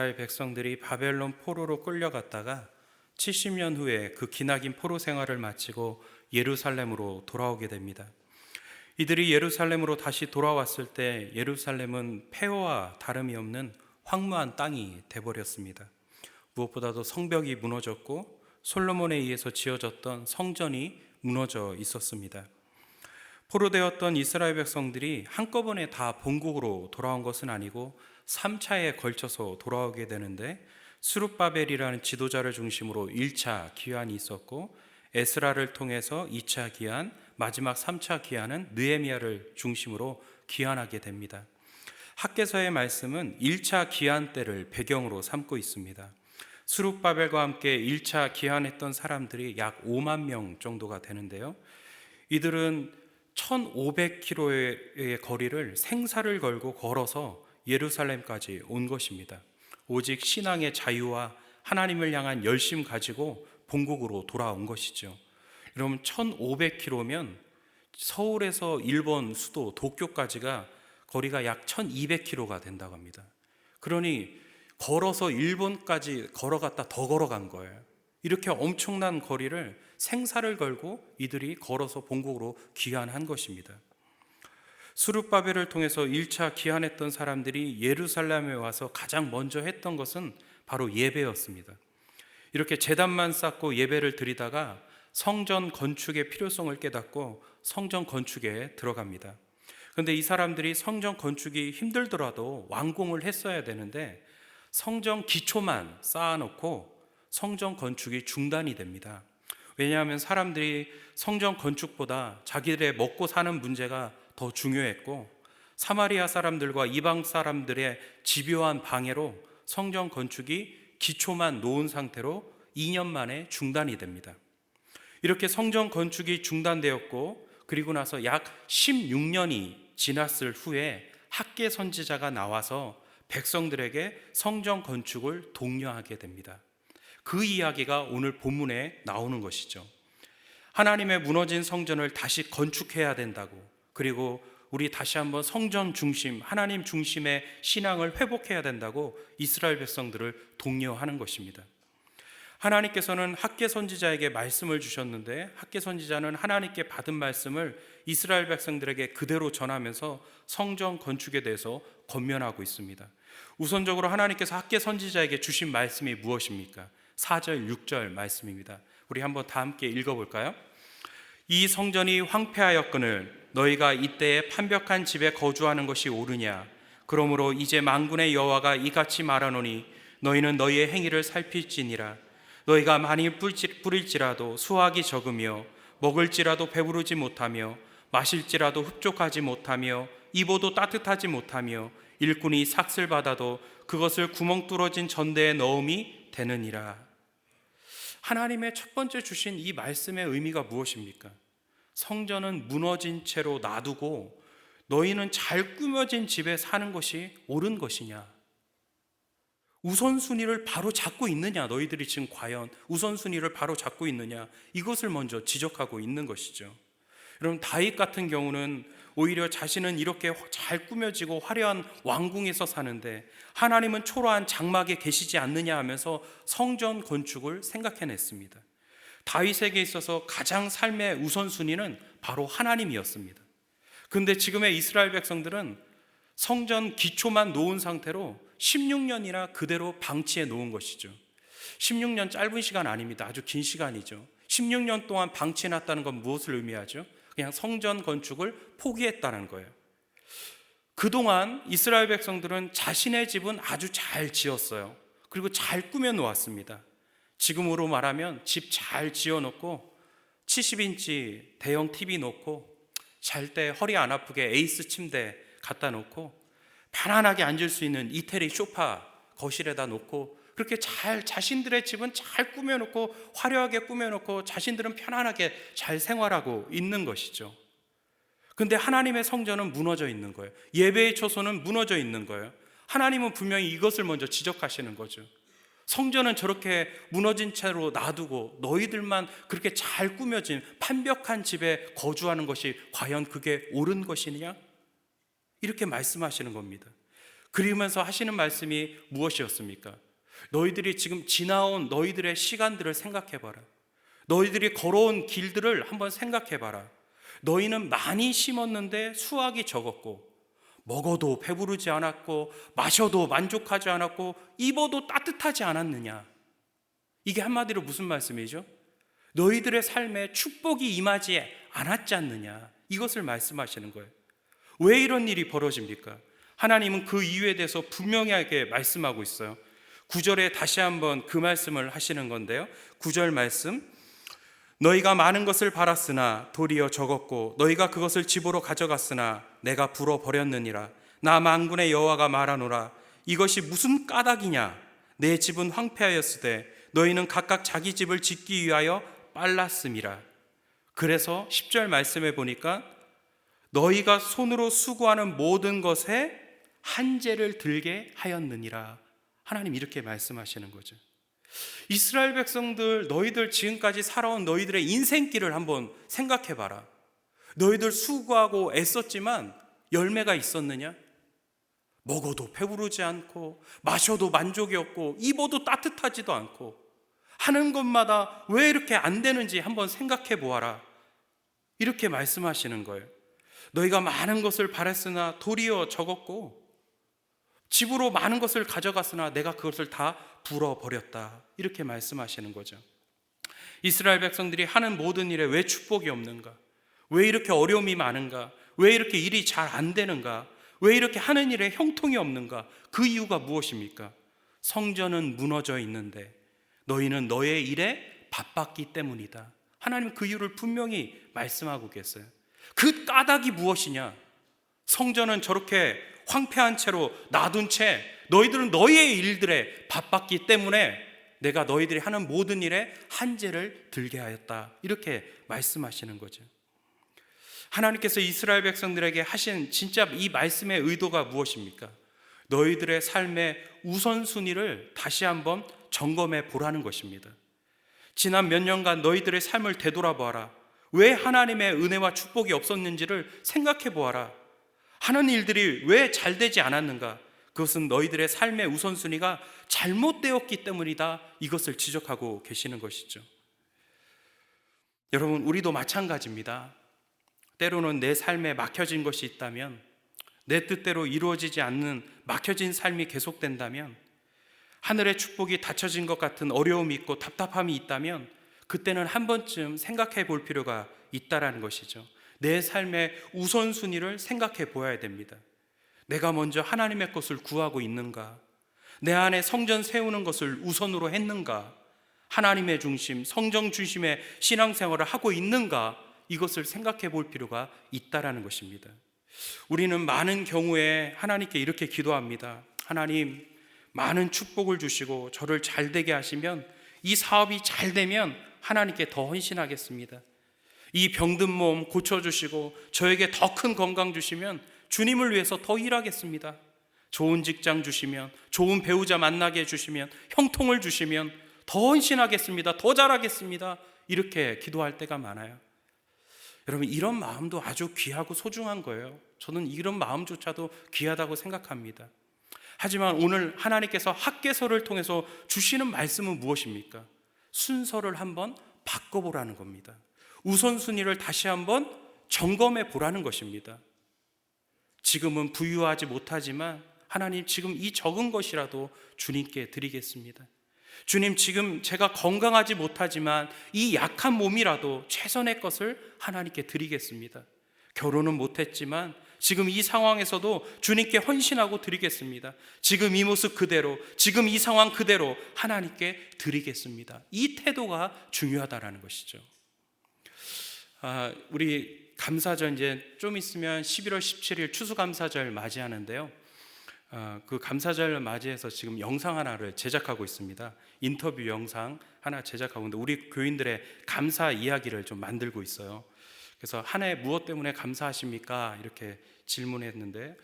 이스라엘 백성들이 바벨론 포로로 끌려갔다가 70년 후에 그 기나긴 포로 생활을 마치고 예루살렘으로 돌아오게 됩니다. 이들이 예루살렘으로 다시 돌아왔을 때 예루살렘은 폐허와 다름이 없는 황무한 땅이 돼버렸습니다. 무엇보다도 성벽이 무너졌고 솔로몬에 의해서 지어졌던 성전이 무너져 있었습니다. 포로되었던 이스라엘 백성들이 한꺼번에 다 본국으로 돌아온 것은 아니고 3차에 걸쳐서 돌아오게 되는데, 스룹바벨이라는 지도자를 중심으로 1차 기한이 있었고, 에스라를 통해서 2차 기한, 마지막 3차 기한은 느헤미야를 중심으로 기한하게 됩니다. 학개서의 말씀은 1차 기한 때를 배경으로 삼고 있습니다. 스룹바벨과 함께 1차 기한했던 사람들이 약 5만 명 정도가 되는데요, 이들은 1500km의 거리를 생사를 걸고 걸어서 예루살렘까지 온 것입니다. 오직 신앙의 자유와 하나님을 향한 열심 가지고 본국으로 돌아온 것이죠. 여러분, 1500km면 서울에서 일본 수도 도쿄까지가 거리가 약 1200km가 된다고 합니다. 그러니 걸어서 일본까지 걸어갔다 더 걸어간 거예요. 이렇게 엄청난 거리를 생사를 걸고 이들이 걸어서 본국으로 귀환한 것입니다. 스룹바벨을 통해서 1차 귀환했던 사람들이 예루살렘에 와서 가장 먼저 했던 것은 바로 예배였습니다. 이렇게 제단만 쌓고 예배를 드리다가 성전 건축의 필요성을 깨닫고 성전 건축에 들어갑니다. 그런데 이 사람들이 성전 건축이 힘들더라도 완공을 했어야 되는데 성전 기초만 쌓아놓고 성전 건축이 중단이 됩니다. 왜냐하면 사람들이 성전 건축보다 자기들의 먹고 사는 문제가 더 중요했고, 사마리아 사람들과 이방 사람들의 집요한 방해로 성전 건축이 기초만 놓은 상태로 2년 만에 중단이 됩니다. 이렇게 성전 건축이 중단되었고, 그리고 나서 약 16년이 지났을 후에 학개 선지자가 나와서 백성들에게 성전 건축을 독려하게 됩니다. 그 이야기가 오늘 본문에 나오는 것이죠. 하나님의 무너진 성전을 다시 건축해야 된다고, 그리고 우리 다시 한번 성전 중심, 하나님 중심의 신앙을 회복해야 된다고 이스라엘 백성들을 독려하는 것입니다. 하나님께서는 학개 선지자에게 말씀을 주셨는데, 학개 선지자는 하나님께 받은 말씀을 이스라엘 백성들에게 그대로 전하면서 성전 건축에 대해서 권면하고 있습니다. 우선적으로 하나님께서 학개 선지자에게 주신 말씀이 무엇입니까? 4절, 6절 말씀입니다. 우리 한번 다 함께 읽어볼까요? 이 성전이 황폐하였거늘 너희가 이때에 판벽한 집에 거주하는 것이 옳으냐? 그러므로 이제 만군의 여호와가 이같이 말하노니 너희는 너희의 행위를 살필지니라. 너희가 많이 뿌릴지라도 수확이 적으며, 먹을지라도 배부르지 못하며, 마실지라도 흡족하지 못하며, 입어도 따뜻하지 못하며, 일꾼이 삭슬 받아도 그것을 구멍 뚫어진 전대에 넣음이 되느니라. 하나님의 첫 번째 주신 이 말씀의 의미가 무엇입니까? 성전은 무너진 채로 놔두고 너희는 잘 꾸며진 집에 사는 것이 옳은 것이냐? 우선순위를 바로 잡고 있느냐? 너희들이 지금 과연 우선순위를 바로 잡고 있느냐? 이것을 먼저 지적하고 있는 것이죠. 여러분, 다윗 같은 경우는 오히려 자신은 이렇게 잘 꾸며지고 화려한 왕궁에서 사는데 하나님은 초라한 장막에 계시지 않느냐 하면서 성전 건축을 생각해냈습니다. 다윗에게 있어서 가장 삶의 우선순위는 바로 하나님이었습니다. 그런데 지금의 이스라엘 백성들은 성전 기초만 놓은 상태로 16년이나 그대로 방치해 놓은 것이죠. 16년 짧은 시간 아닙니다. 아주 긴 시간이죠. 16년 동안 방치해 놨다는 건 무엇을 의미하죠? 그냥 성전 건축을 포기했다는 거예요. 그동안 이스라엘 백성들은 자신의 집은 아주 잘 지었어요. 그리고 잘 꾸며 놓았습니다. 지금으로 말하면 집 잘 지어놓고 70인치 대형 TV 놓고 잘 때 허리 안 아프게 에이스 침대 갖다 놓고 편안하게 앉을 수 있는 이태리 소파 거실에다 놓고, 그렇게 잘 자신들의 집은 잘 꾸며놓고 화려하게 꾸며놓고 자신들은 편안하게 잘 생활하고 있는 것이죠. 그런데 하나님의 성전은 무너져 있는 거예요. 예배의 처소는 무너져 있는 거예요. 하나님은 분명히 이것을 먼저 지적하시는 거죠. 성전은 저렇게 무너진 채로 놔두고 너희들만 그렇게 잘 꾸며진 판벽한 집에 거주하는 것이 과연 그게 옳은 것이냐? 이렇게 말씀하시는 겁니다. 그러면서 하시는 말씀이 무엇이었습니까? 너희들이 지금 지나온 너희들의 시간들을 생각해봐라. 너희들이 걸어온 길들을 한번 생각해봐라. 너희는 많이 심었는데 수확이 적었고, 먹어도 배부르지 않았고, 마셔도 만족하지 않았고, 입어도 따뜻하지 않았느냐. 이게 한마디로 무슨 말씀이죠? 너희들의 삶에 축복이 임하지 않았지 않느냐, 이것을 말씀하시는 거예요. 왜 이런 일이 벌어집니까? 하나님은 그 이유에 대해서 분명하게 말씀하고 있어요. 9절에 다시 한번 그 말씀을 하시는 건데요, 9절 말씀, 너희가 많은 것을 바랐으나 도리어 적었고 너희가 그것을 집으로 가져갔으나 내가 불어버렸느니라. 나 만군의 여호와가 말하노라. 이것이 무슨 까닭이냐? 내 집은 황폐하였으되 너희는 각각 자기 집을 짓기 위하여 빨랐음이라. 그래서 10절 말씀에 보니까 너희가 손으로 수고하는 모든 것에 한재를 들게 하였느니라. 하나님 이렇게 말씀하시는 거죠. 이스라엘 백성들, 너희들 지금까지 살아온 너희들의 인생길을 한번 생각해봐라. 너희들 수고하고 애썼지만 열매가 있었느냐? 먹어도 배부르지 않고, 마셔도 만족이 없고, 입어도 따뜻하지도 않고, 하는 것마다 왜 이렇게 안 되는지 한번 생각해 보아라. 이렇게 말씀하시는 거예요. 너희가 많은 것을 바랬으나 도리어 적었고, 집으로 많은 것을 가져갔으나 내가 그것을 다 불어버렸다. 이렇게 말씀하시는 거죠. 이스라엘 백성들이 하는 모든 일에 왜 축복이 없는가? 왜 이렇게 어려움이 많은가? 왜 이렇게 일이 잘 안 되는가? 왜 이렇게 하는 일에 형통이 없는가? 그 이유가 무엇입니까? 성전은 무너져 있는데 너희는 너의 일에 바빴기 때문이다. 하나님 그 이유를 분명히 말씀하고 계세요. 그 까닭이 무엇이냐? 성전은 저렇게 황폐한 채로 놔둔 채 너희들은 너희의 일들에 바빴기 때문에 내가 너희들이 하는 모든 일에 한재를 들게 하였다. 이렇게 말씀하시는 거죠. 하나님께서 이스라엘 백성들에게 하신 진짜 이 말씀의 의도가 무엇입니까? 너희들의 삶의 우선순위를 다시 한번 점검해 보라는 것입니다. 지난 몇 년간 너희들의 삶을 되돌아보아라. 왜 하나님의 은혜와 축복이 없었는지를 생각해 보아라. 하는 일들이 왜 잘 되지 않았는가? 그것은 너희들의 삶의 우선순위가 잘못되었기 때문이다. 이것을 지적하고 계시는 것이죠. 여러분, 우리도 마찬가지입니다. 때로는 내 삶에 막혀진 것이 있다면, 내 뜻대로 이루어지지 않는 막혀진 삶이 계속된다면, 하늘의 축복이 닫혀진 것 같은 어려움이 있고 답답함이 있다면 그때는 한 번쯤 생각해 볼 필요가 있다라는 것이죠. 내 삶의 우선순위를 생각해 보아야 됩니다. 내가 먼저 하나님의 것을 구하고 있는가? 내 안에 성전 세우는 것을 우선으로 했는가? 하나님의 중심, 성정 중심의 신앙생활을 하고 있는가? 이것을 생각해 볼 필요가 있다라는 것입니다. 우리는 많은 경우에 하나님께 이렇게 기도합니다. 하나님, 많은 축복을 주시고 저를 잘 되게 하시면, 이 사업이 잘 되면 하나님께 더 헌신하겠습니다. 이 병든 몸 고쳐주시고 저에게 더 큰 건강 주시면 주님을 위해서 더 일하겠습니다. 좋은 직장 주시면, 좋은 배우자 만나게 해주시면, 형통을 주시면 더 헌신하겠습니다. 더 잘하겠습니다. 이렇게 기도할 때가 많아요. 여러분, 이런 마음도 아주 귀하고 소중한 거예요. 저는 이런 마음조차도 귀하다고 생각합니다. 하지만 오늘 하나님께서 학개서를 통해서 주시는 말씀은 무엇입니까? 순서를 한번 바꿔보라는 겁니다. 우선순위를 다시 한번 점검해 보라는 것입니다. 지금은 부유하지 못하지만 하나님, 지금 이 적은 것이라도 주님께 드리겠습니다. 주님, 지금 제가 건강하지 못하지만 이 약한 몸이라도 최선의 것을 하나님께 드리겠습니다. 결혼은 못했지만 지금 이 상황에서도 주님께 헌신하고 드리겠습니다. 지금 이 모습 그대로, 지금 이 상황 그대로 하나님께 드리겠습니다. 이 태도가 중요하다라는 것이죠. 우리 감사절 이제 좀 있으면 11월 17일 추수감사절 맞이하는데요. 그 감사절 맞이해서 지금 영상 하나를 제작하고 있습니다. 인터뷰 영상 하나 제작하고 있는데 우리 교인들의 감사 이야기를 좀 만들고 있어요. 그래서 한 해 무엇 때문에 감사하십니까? 이렇게 질문했는데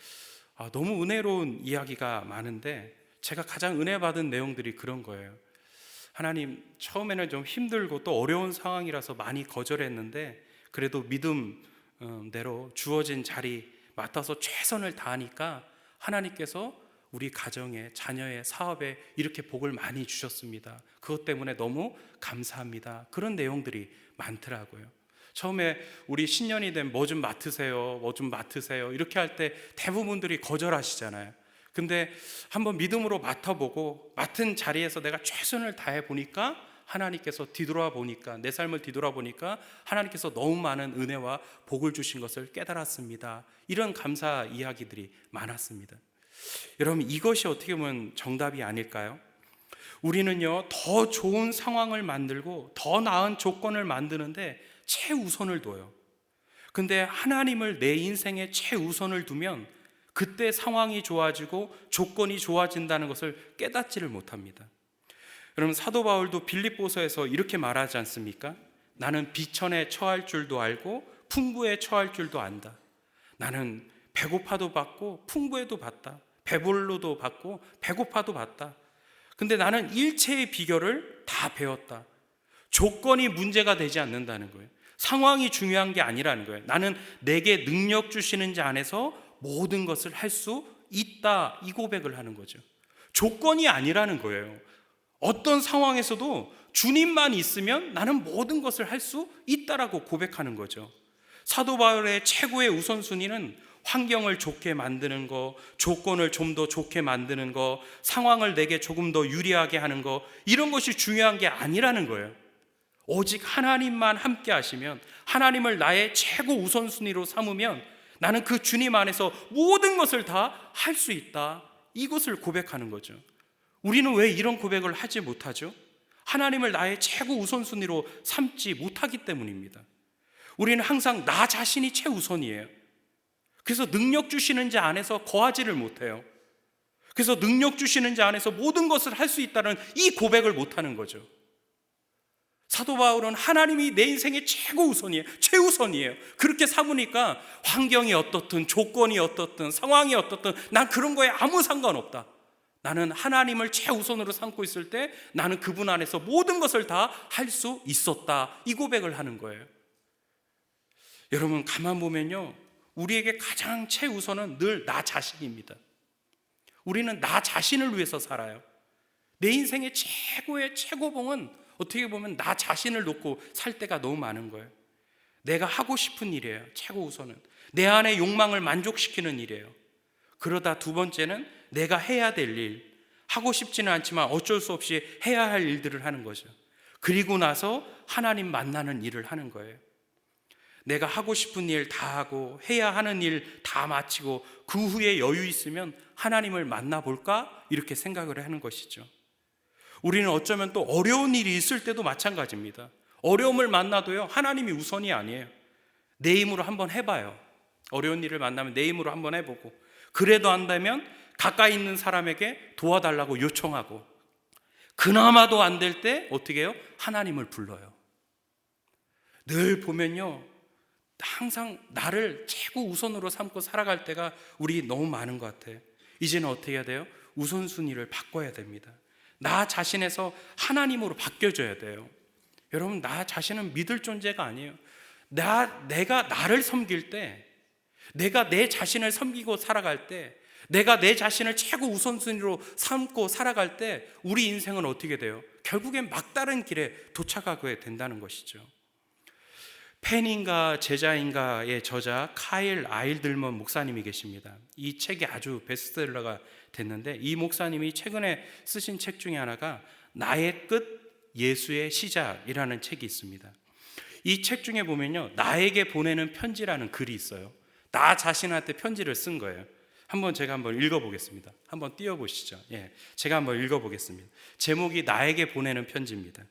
너무 은혜로운 이야기가 많은데 제가 가장 은혜 받은 내용들이 그런 거예요. 하나님, 처음에는 좀 힘들고 또 어려운 상황이라서 많이 거절했는데 그래도 믿음대로 주어진 자리 맡아서 최선을 다하니까 하나님께서 우리 가정에, 자녀의 사업에 이렇게 복을 많이 주셨습니다. 그것 때문에 너무 감사합니다. 그런 내용들이 많더라고요. 처음에 우리 신년이 되면 뭐 좀 맡으세요, 뭐 좀 맡으세요 이렇게 할 때 대부분들이 거절하시잖아요. 근데 한번 믿음으로 맡아보고 맡은 자리에서 내가 최선을 다해 보니까 하나님께서 뒤돌아 보니까, 내 삶을 뒤돌아 보니까 하나님께서 너무 많은 은혜와 복을 주신 것을 깨달았습니다. 이런 감사 이야기들이 많았습니다. 여러분, 이것이 어떻게 보면 정답이 아닐까요? 우리는요, 더 좋은 상황을 만들고 더 나은 조건을 만드는데 최우선을 둬요. 근데 하나님을 내 인생에 최우선을 두면 그때 상황이 좋아지고 조건이 좋아진다는 것을 깨닫지를 못합니다. 여러분, 사도 바울도 빌립보서에서 이렇게 말하지 않습니까? 나는 비천에 처할 줄도 알고 풍부에 처할 줄도 안다. 나는 배고파도 받고 풍부에도 받다. 배불러도 받고 배고파도 받다. 근데 나는 일체의 비결을 다 배웠다. 조건이 문제가 되지 않는다는 거예요. 상황이 중요한 게 아니라는 거예요. 나는 내게 능력 주시는 자 안에서 모든 것을 할 수 있다. 이 고백을 하는 거죠. 조건이 아니라는 거예요. 어떤 상황에서도 주님만 있으면 나는 모든 것을 할 수 있다라고 고백하는 거죠. 사도 바울의 최고의 우선순위는 환경을 좋게 만드는 거, 조건을 좀 더 좋게 만드는 거, 상황을 내게 조금 더 유리하게 하는 거, 이런 것이 중요한 게 아니라는 거예요. 오직 하나님만 함께 하시면, 하나님을 나의 최고 우선순위로 삼으면 나는 그 주님 안에서 모든 것을 다 할 수 있다. 이것을 고백하는 거죠. 우리는 왜 이런 고백을 하지 못하죠? 하나님을 나의 최고 우선순위로 삼지 못하기 때문입니다. 우리는 항상 나 자신이 최우선이에요. 그래서 능력 주시는 자 안에서 거하지를 못해요. 그래서 능력 주시는 자 안에서 모든 것을 할 수 있다는 이 고백을 못하는 거죠. 사도 바울은 하나님이 내 인생의 최고 우선이에요. 최우선이에요. 그렇게 삼으니까 환경이 어떻든 조건이 어떻든 상황이 어떻든 난 그런 거에 아무 상관없다. 나는 하나님을 최우선으로 삼고 있을 때 나는 그분 안에서 모든 것을 다 할 수 있었다. 이 고백을 하는 거예요. 여러분, 가만 보면요, 우리에게 가장 최우선은 늘 나 자신입니다. 우리는 나 자신을 위해서 살아요. 내 인생의 최고의 최고봉은 어떻게 보면 나 자신을 놓고 살 때가 너무 많은 거예요. 내가 하고 싶은 일이에요. 최고 우선은 내 안의 욕망을 만족시키는 일이에요. 그러다 두 번째는 내가 해야 될 일, 하고 싶지는 않지만 어쩔 수 없이 해야 할 일들을 하는 거죠. 그리고 나서 하나님 만나는 일을 하는 거예요. 내가 하고 싶은 일 다 하고 해야 하는 일 다 마치고 그 후에 여유 있으면 하나님을 만나볼까? 이렇게 생각을 하는 것이죠. 우리는 어쩌면 또 어려운 일이 있을 때도 마찬가지입니다. 어려움을 만나도요, 하나님이 우선이 아니에요. 내 힘으로 한번 해봐요. 어려운 일을 만나면 내 힘으로 한번 해보고, 그래도 안 되면 가까이 있는 사람에게 도와달라고 요청하고, 그나마도 안 될 때 어떻게 해요? 하나님을 불러요. 늘 보면요, 항상 나를 최고 우선으로 삼고 살아갈 때가 우리 너무 많은 것 같아요. 이제는 어떻게 해야 돼요? 우선순위를 바꿔야 됩니다. 나 자신에서 하나님으로 바뀌어져야 돼요. 여러분, 나 자신은 믿을 존재가 아니에요. 내가 나를 섬길 때, 내가 내 자신을 섬기고 살아갈 때, 내가 내 자신을 최고 우선순위로 삼고 살아갈 때 우리 인생은 어떻게 돼요? 결국엔 막다른 길에 도착하게 된다는 것이죠. 팬인가 제자인가의 저자 카일 아일들먼 목사님이 계십니다. 이 책이 아주 베스트셀러가 됐는데, 이 목사님이 최근에 쓰신 책 중에 하나가 나의 끝 예수의 시작이라는 책이 있습니다. 이 책 중에 보면요, 나에게 보내는 편지라는 글이 있어요. 나 자신한테 편지를 쓴 거예요. 제가 한번 읽어보겠습니다. 한번 띄워보시죠. 제가 한번 읽어보겠습니다. 제목이 나에게 보내는 편지입니다.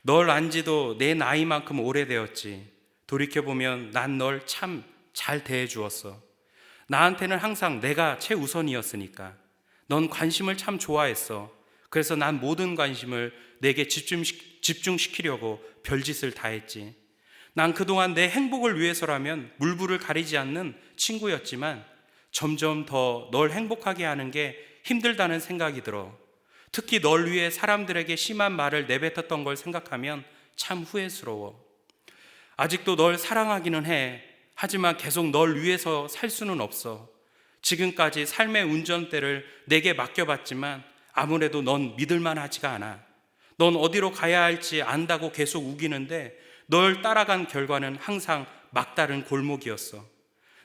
널 안지도 내 나이만큼 오래되었지. 돌이켜보면 난 널 참 잘 대해주었어. 나한테는 항상 내가 최우선이었으니까. 넌 관심을 참 좋아했어. 그래서 난 모든 관심을 내게 집중시키려고 별짓을 다 했지. 난 그동안 내 행복을 위해서라면 물불을 가리지 않는 친구였지만 점점 더 널 행복하게 하는 게 힘들다는 생각이 들어. 특히 널 위해 사람들에게 심한 말을 내뱉었던 걸 생각하면 참 후회스러워. 아직도 널 사랑하기는 해. 하지만 계속 널 위해서 살 수는 없어. 지금까지 삶의 운전대를 내게 맡겨봤지만 아무래도 넌 믿을만하지가 않아. 넌 어디로 가야 할지 안다고 계속 우기는데 널 따라간 결과는 항상 막다른 골목이었어.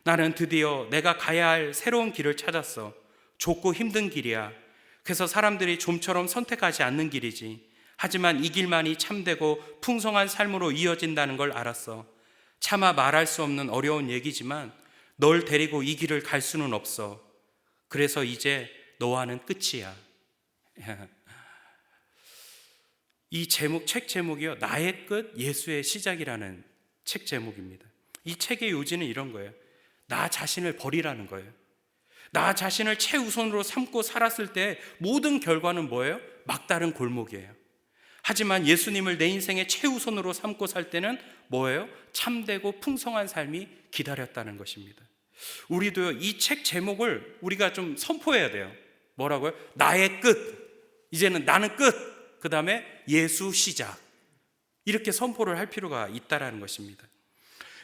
나는 드디어 내가 가야 할 새로운 길을 찾았어. 좁고 힘든 길이야. 그래서 사람들이 좀처럼 선택하지 않는 길이지. 하지만 이 길만이 참되고 풍성한 삶으로 이어진다는 걸 알았어. 차마 말할 수 없는 어려운 얘기지만 널 데리고 이 길을 갈 수는 없어. 그래서 이제 너와는 끝이야. 이 책 제목이요, 나의 끝, 예수의 시작이라는 책 제목입니다. 이 책의 요지는 이런 거예요. 나 자신을 버리라는 거예요. 나 자신을 최우선으로 삼고 살았을 때 모든 결과는 뭐예요? 막다른 골목이에요. 하지만 예수님을 내 인생의 최우선으로 삼고 살 때는 뭐예요? 참되고 풍성한 삶이 기다렸다는 것입니다. 우리도 이 책 제목을 우리가 좀 선포해야 돼요. 뭐라고요? 나의 끝. 이제는 나는 끝. 그 다음에 예수 시작. 이렇게 선포를 할 필요가 있다는 것입니다.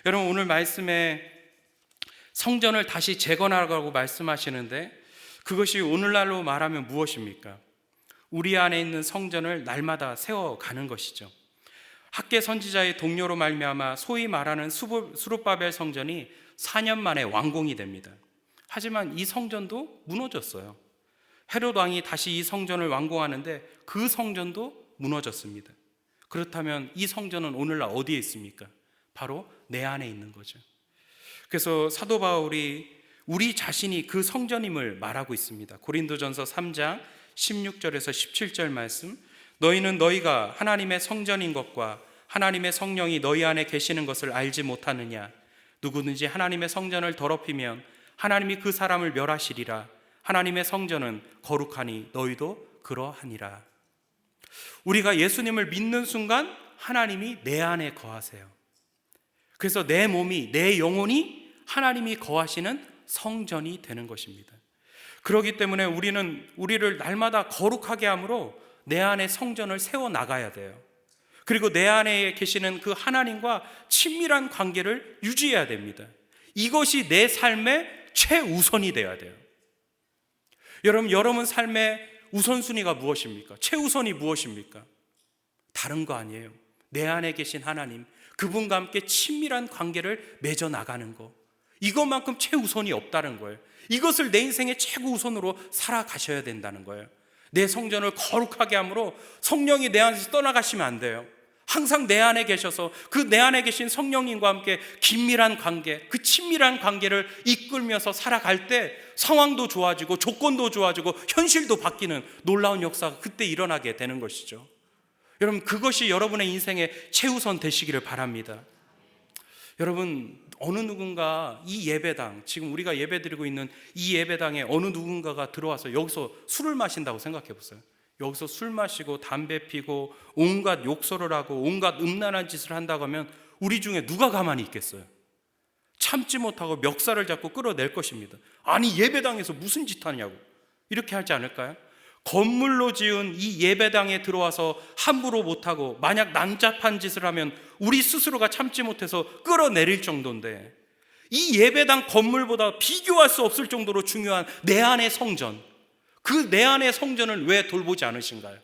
여러분, 오늘 말씀에 성전을 다시 재건하라고 말씀하시는데 그것이 오늘날로 말하면 무엇입니까? 우리 안에 있는 성전을 날마다 세워가는 것이죠. 학개 선지자의 동료로 말미암아 소위 말하는 스룹바벨 성전이 4년 만에 완공이 됩니다. 하지만 이 성전도 무너졌어요. 헤롯 왕이 다시 이 성전을 완공하는데 그 성전도 무너졌습니다. 그렇다면 이 성전은 오늘날 어디에 있습니까? 바로 내 안에 있는 거죠. 그래서 사도 바울이 우리 자신이 그 성전임을 말하고 있습니다. 고린도전서 3장 16절에서 17절 말씀, 너희는 너희가 하나님의 성전인 것과 하나님의 성령이 너희 안에 계시는 것을 알지 못하느냐? 누구든지 하나님의 성전을 더럽히면 하나님이 그 사람을 멸하시리라. 하나님의 성전은 거룩하니 너희도 그러하니라. 우리가 예수님을 믿는 순간 하나님이 내 안에 거하세요. 그래서 내 몸이, 내 영혼이 하나님이 거하시는 성전이 되는 것입니다. 그렇기 때문에 우리를 날마다 거룩하게 함으로 내 안에 성전을 세워나가야 돼요. 그리고 내 안에 계시는 그 하나님과 친밀한 관계를 유지해야 됩니다. 이것이 내 삶의 최우선이 되어야 돼요. 여러분 삶의 우선순위가 무엇입니까? 최우선이 무엇입니까? 다른 거 아니에요. 내 안에 계신 하나님, 그분과 함께 친밀한 관계를 맺어나가는 거, 이것만큼 최우선이 없다는 거예요. 이것을 내 인생의 최고우선으로 살아가셔야 된다는 거예요. 내 성전을 거룩하게 함으로 성령이 내 안에서 떠나가시면 안 돼요. 항상 내 안에 계셔서 그 내 안에 계신 성령님과 함께 긴밀한 관계, 그 친밀한 관계를 이끌면서 살아갈 때 상황도 좋아지고 조건도 좋아지고 현실도 바뀌는 놀라운 역사가 그때 일어나게 되는 것이죠. 여러분, 그것이 여러분의 인생의 최우선 되시기를 바랍니다. 여러분, 어느 누군가 이 예배당, 지금 우리가 예배드리고 있는 이 예배당에 어느 누군가가 들어와서 여기서 술을 마신다고 생각해 보세요. 여기서 술 마시고 담배 피고 온갖 욕설을 하고 온갖 음란한 짓을 한다고 하면 우리 중에 누가 가만히 있겠어요? 참지 못하고 멱살을 잡고 끌어낼 것입니다. 아니, 예배당에서 무슨 짓 하냐고 이렇게 하지 않을까요? 건물로 지은 이 예배당에 들어와서 함부로 못하고 만약 난잡한 짓을 하면 우리 스스로가 참지 못해서 끌어내릴 정도인데, 이 예배당 건물보다 비교할 수 없을 정도로 중요한 내 안의 성전, 그 내 안의 성전을 왜 돌보지 않으신가요?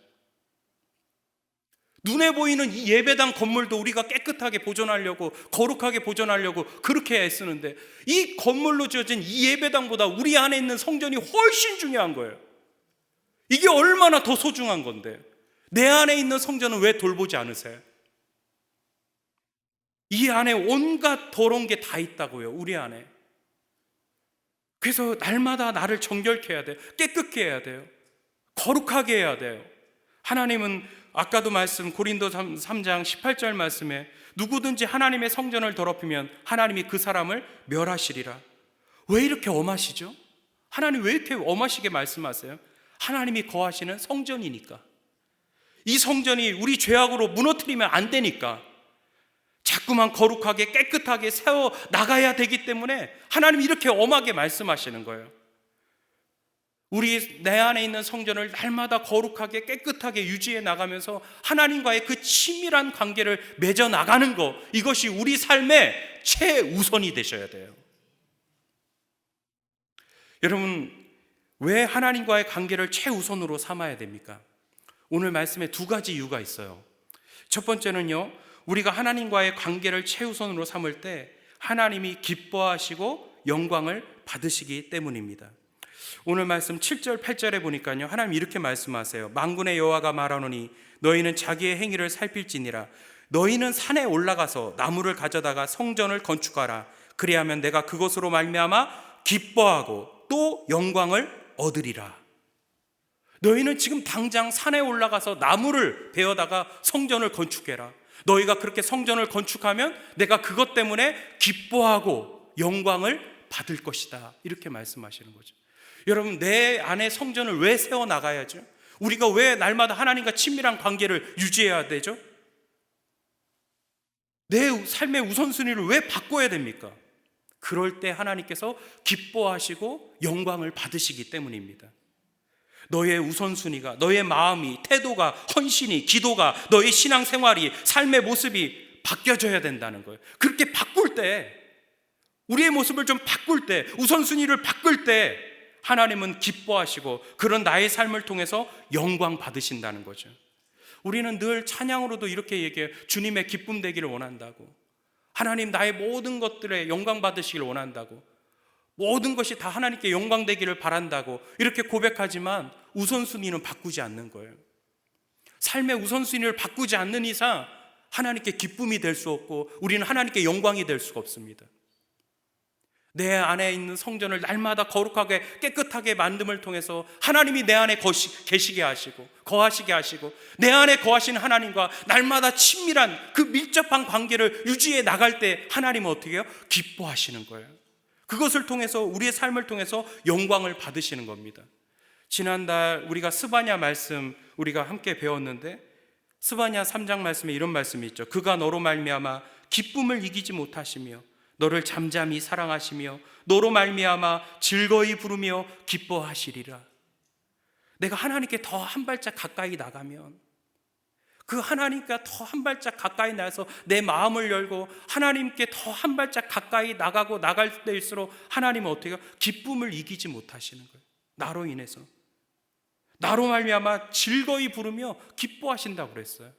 눈에 보이는 이 예배당 건물도 우리가 깨끗하게 보존하려고, 거룩하게 보존하려고 그렇게 애쓰는데 이 건물로 지어진 이 예배당보다 우리 안에 있는 성전이 훨씬 중요한 거예요. 이게 얼마나 더 소중한 건데 내 안에 있는 성전은 왜 돌보지 않으세요? 이 안에 온갖 더러운 게 다 있다고요, 우리 안에. 그래서 날마다 나를 정결케 해야 돼요. 깨끗게 해야 돼요. 거룩하게 해야 돼요. 하나님은 아까도 말씀 고린도 3장 18절 말씀에 누구든지 하나님의 성전을 더럽히면 하나님이 그 사람을 멸하시리라. 왜 이렇게 엄하시죠? 하나님 왜 이렇게 엄하시게 말씀하세요? 하나님이 거하시는 성전이니까. 이 성전이 우리 죄악으로 무너뜨리면 안 되니까 자꾸만 거룩하게 깨끗하게 세워 나가야 되기 때문에 하나님이 이렇게 엄하게 말씀하시는 거예요. 우리 내 안에 있는 성전을 날마다 거룩하게 깨끗하게 유지해 나가면서 하나님과의 그 친밀한 관계를 맺어 나가는 것, 이것이 우리 삶의 최우선이 되셔야 돼요. 여러분, 왜 하나님과의 관계를 최우선으로 삼아야 됩니까? 오늘 말씀에 두 가지 이유가 있어요. 첫 번째는요, 우리가 하나님과의 관계를 최우선으로 삼을 때 하나님이 기뻐하시고 영광을 받으시기 때문입니다. 오늘 말씀 7절 8절에 보니까요, 하나님 이렇게 말씀하세요. 만군의 여호와가 말하노니 너희는 자기의 행위를 살필지니라. 너희는 산에 올라가서 나무를 가져다가 성전을 건축하라. 그리하면 내가 그것으로 말미암아 기뻐하고 또 영광을 얻으리라. 너희는 지금 당장 산에 올라가서 나무를 베어다가 성전을 건축해라. 너희가 그렇게 성전을 건축하면 내가 그것 때문에 기뻐하고 영광을 받을 것이다. 이렇게 말씀하시는 거죠. 여러분, 내 안에 성전을 왜 세워나가야죠? 우리가 왜 날마다 하나님과 친밀한 관계를 유지해야 되죠? 내 삶의 우선순위를 왜 바꿔야 됩니까? 그럴 때 하나님께서 기뻐하시고 영광을 받으시기 때문입니다. 너의 우선순위가, 너의 마음이, 태도가, 헌신이, 기도가, 너의 신앙생활이, 삶의 모습이 바뀌어져야 된다는 거예요. 그렇게 바꿀 때, 우리의 모습을 좀 바꿀 때, 우선순위를 바꿀 때 하나님은 기뻐하시고 그런 나의 삶을 통해서 영광 받으신다는 거죠. 우리는 늘 찬양으로도 이렇게 얘기해요. 주님의 기쁨 되기를 원한다고. 하나님, 나의 모든 것들에 영광 받으시기를 원한다고. 모든 것이 다 하나님께 영광 되기를 바란다고 이렇게 고백하지만 우선순위는 바꾸지 않는 거예요. 삶의 우선순위를 바꾸지 않는 이상 하나님께 기쁨이 될 수 없고 우리는 하나님께 영광이 될 수가 없습니다. 내 안에 있는 성전을 날마다 거룩하게 깨끗하게 만듦을 통해서 하나님이 내 안에 계시게 하시고 거하시게 하시고 내 안에 거하시는 하나님과 날마다 친밀한 그 밀접한 관계를 유지해 나갈 때 하나님은 어떻게 해요? 기뻐하시는 거예요. 그것을 통해서 우리의 삶을 통해서 영광을 받으시는 겁니다. 지난달 우리가 스바냐 말씀 우리가 함께 배웠는데 스바냐 3장 말씀에 이런 말씀이 있죠. 그가 너로 말미암아 기쁨을 이기지 못하시며 너를 잠잠히 사랑하시며 너로 말미암아 즐거이 부르며 기뻐하시리라. 내가 하나님께 더 한 발짝 가까이 나가면 그 하나님과 더 한 발짝 가까이 나서 내 마음을 열고 하나님께 더 한 발짝 가까이 나가고 나갈 때일수록 하나님은 어떻게 해요? 기쁨을 이기지 못하시는 거예요. 나로 인해서. 나로 말미암아 즐거이 부르며 기뻐하신다고 그랬어요.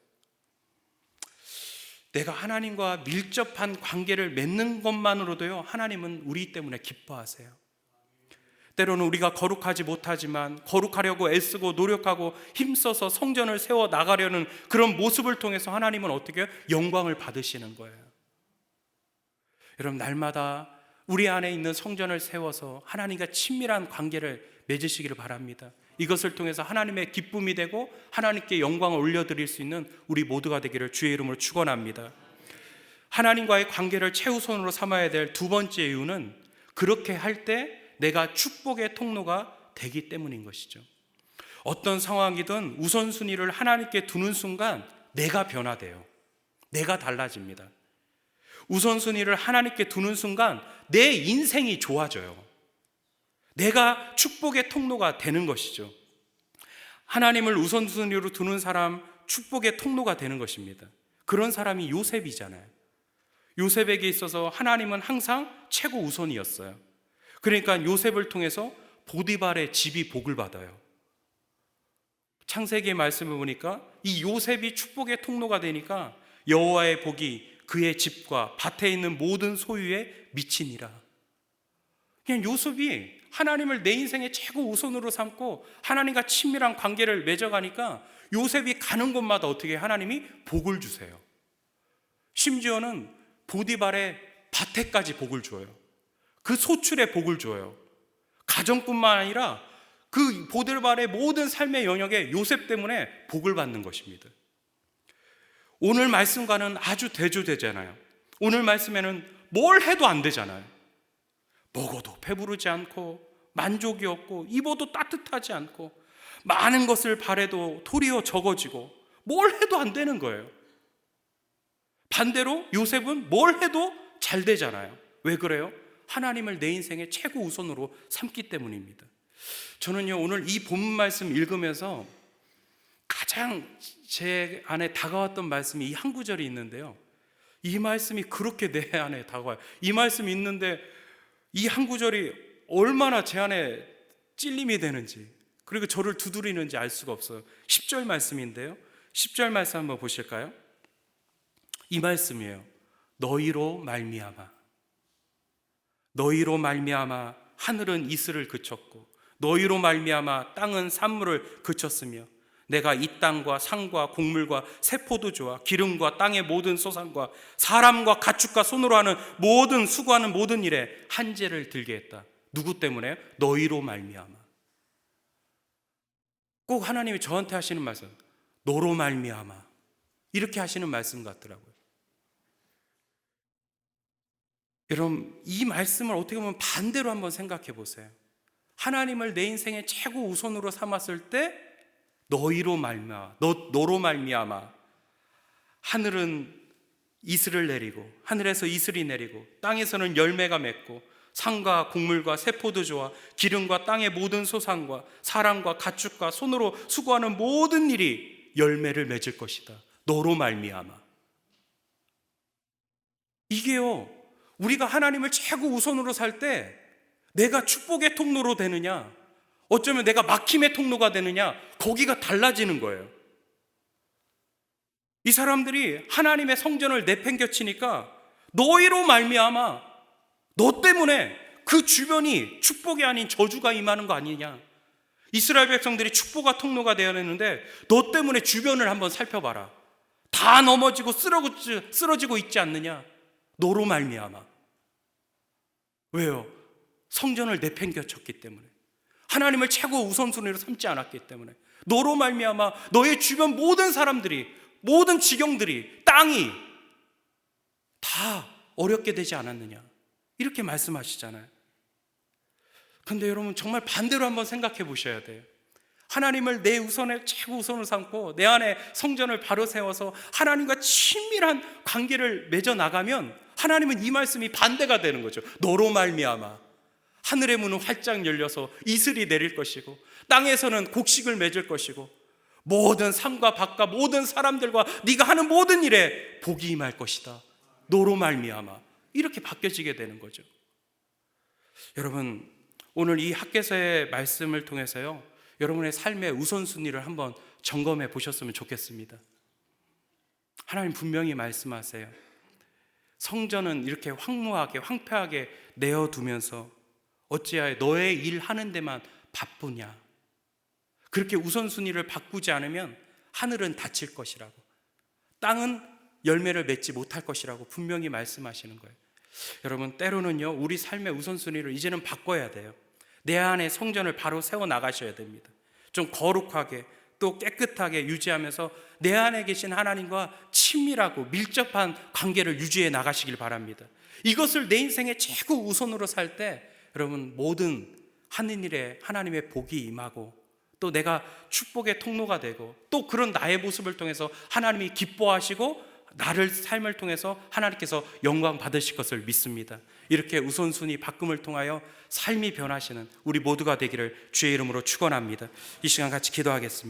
내가 하나님과 밀접한 관계를 맺는 것만으로도요, 하나님은 우리 때문에 기뻐하세요. 때로는 우리가 거룩하지 못하지만 거룩하려고 애쓰고 노력하고 힘써서 성전을 세워 나가려는 그런 모습을 통해서 하나님은 어떻게 해요? 영광을 받으시는 거예요. 여러분, 날마다 우리 안에 있는 성전을 세워서 하나님과 친밀한 관계를 맺으시기를 바랍니다. 이것을 통해서 하나님의 기쁨이 되고 하나님께 영광을 올려드릴 수 있는 우리 모두가 되기를 주의 이름으로 축원합니다. 하나님과의 관계를 최우선으로 삼아야 될 두 번째 이유는 그렇게 할 때 내가 축복의 통로가 되기 때문인 것이죠. 어떤 상황이든 우선순위를 하나님께 두는 순간 내가 변화돼요. 내가 달라집니다. 우선순위를 하나님께 두는 순간 내 인생이 좋아져요. 내가 축복의 통로가 되는 것이죠. 하나님을 우선순위로 두는 사람, 축복의 통로가 되는 것입니다. 그런 사람이 요셉이잖아요. 요셉에게 있어서 하나님은 항상 최고 우선이었어요. 그러니까 요셉을 통해서 보디발의 집이 복을 받아요. 창세기의 말씀을 보니까 이 요셉이 축복의 통로가 되니까 여호와의 복이 그의 집과 밭에 있는 모든 소유에 미치니라. 그냥 요셉이 하나님을 내 인생의 최고 우선으로 삼고 하나님과 친밀한 관계를 맺어가니까 요셉이 가는 곳마다 어떻게 하나님이 복을 주세요. 심지어는 보디발의 밭에까지 복을 줘요. 그 소출에 복을 줘요. 가정뿐만 아니라 그 보디발의 모든 삶의 영역에 요셉 때문에 복을 받는 것입니다. 오늘 말씀과는 아주 대조되잖아요. 오늘 말씀에는 뭘 해도 안 되잖아요. 먹어도 배부르지 않고 만족이 없고 입어도 따뜻하지 않고 많은 것을 바래도 도리어 적어지고 뭘 해도 안 되는 거예요. 반대로 요셉은 뭘 해도 잘 되잖아요. 왜 그래요? 하나님을 내 인생의 최고 우선으로 삼기 때문입니다. 저는요, 오늘 이 본문 말씀 읽으면서 가장 제 안에 다가왔던 말씀이 이 한 구절이 있는데요. 이 말씀이 그렇게 내 안에 다가와요. 이 말씀이 있는데 이 한 구절이 얼마나 제 안에 찔림이 되는지, 그리고 저를 두드리는지 알 수가 없어요. 10절 말씀인데요, 10절 말씀 한번 보실까요? 이 말씀이에요. 너희로 말미암아, 너희로 말미암아 하늘은 이슬을 그쳤고 너희로 말미암아 땅은 산물을 그쳤으며 내가 이 땅과 산과 곡물과 새 포도주와 기름과 땅의 모든 소산과 사람과 가축과 손으로 하는 모든 수고하는 모든 일에 한재를 들게 했다. 누구 때문에? 너희로 말미암아. 꼭 하나님이 저한테 하시는 말씀, 너로 말미암아, 이렇게 하시는 말씀 같더라고요. 여러분, 이 말씀을 어떻게 보면 반대로 한번 생각해 보세요. 하나님을 내 인생의 최고 우선으로 삼았을 때 너희로 말미암아, 너로 말미암아 하늘은 이슬을 내리고, 하늘에서 이슬이 내리고 땅에서는 열매가 맺고 산과 곡물과 새 포도주와 기름과 땅의 모든 소산과 사람과 가축과 손으로 수고하는 모든 일이 열매를 맺을 것이다. 너로 말미암아. 이게요, 우리가 하나님을 최고 우선으로 살 때 내가 축복의 통로로 되느냐, 어쩌면 내가 막힘의 통로가 되느냐, 거기가 달라지는 거예요. 이 사람들이 하나님의 성전을 내팽겨치니까 너희로 말미암아, 너 때문에 그 주변이 축복이 아닌 저주가 임하는 거 아니냐. 이스라엘 백성들이 축복과 통로가 되어야 했는데 너 때문에 주변을 한번 살펴봐라. 다 넘어지고 쓰러지고 있지 않느냐. 너로 말미암아. 왜요? 성전을 내팽겨쳤기 때문에, 하나님을 최고 우선순위로 삼지 않았기 때문에, 너로 말미암아 너의 주변 모든 사람들이, 모든 지경들이, 땅이 다 어렵게 되지 않았느냐, 이렇게 말씀하시잖아요. 근데 여러분, 정말 반대로 한번 생각해 보셔야 돼요. 하나님을 내 우선의 최고 우선으로 삼고 내 안에 성전을 바로 세워서 하나님과 친밀한 관계를 맺어 나가면 하나님은 이 말씀이 반대가 되는 거죠. 너로 말미암아 하늘의 문은 활짝 열려서 이슬이 내릴 것이고 땅에서는 곡식을 맺을 것이고 모든 산과 밭과 모든 사람들과 네가 하는 모든 일에 복이 임할 것이다. 너로 말미암아. 이렇게 바뀌어지게 되는 거죠. 여러분, 오늘 이 학개서의 말씀을 통해서요, 여러분의 삶의 우선순위를 한번 점검해 보셨으면 좋겠습니다. 하나님 분명히 말씀하세요. 성전은 이렇게 황무하게 황폐하게 내어두면서 어찌하여 너의 일 하는 데만 바쁘냐. 그렇게 우선순위를 바꾸지 않으면 하늘은 닫힐 것이라고, 땅은 열매를 맺지 못할 것이라고 분명히 말씀하시는 거예요. 여러분, 때로는요, 우리 삶의 우선순위를 이제는 바꿔야 돼요. 내 안에 성전을 바로 세워 나가셔야 됩니다. 좀 거룩하게 또 깨끗하게 유지하면서 내 안에 계신 하나님과 친밀하고 밀접한 관계를 유지해 나가시길 바랍니다. 이것을 내 인생의 최고 우선으로 살 때 여러분, 모든 하는 일에 하나님의 복이 임하고 또 내가 축복의 통로가 되고 또 그런 나의 모습을 통해서 하나님이 기뻐하시고 나를 삶을 통해서 하나님께서 영광 받으실 것을 믿습니다. 이렇게 우선순위 바꿈을 통하여 삶이 변하시는 우리 모두가 되기를 주의 이름으로 축원합니다. 이 시간 같이 기도하겠습니다.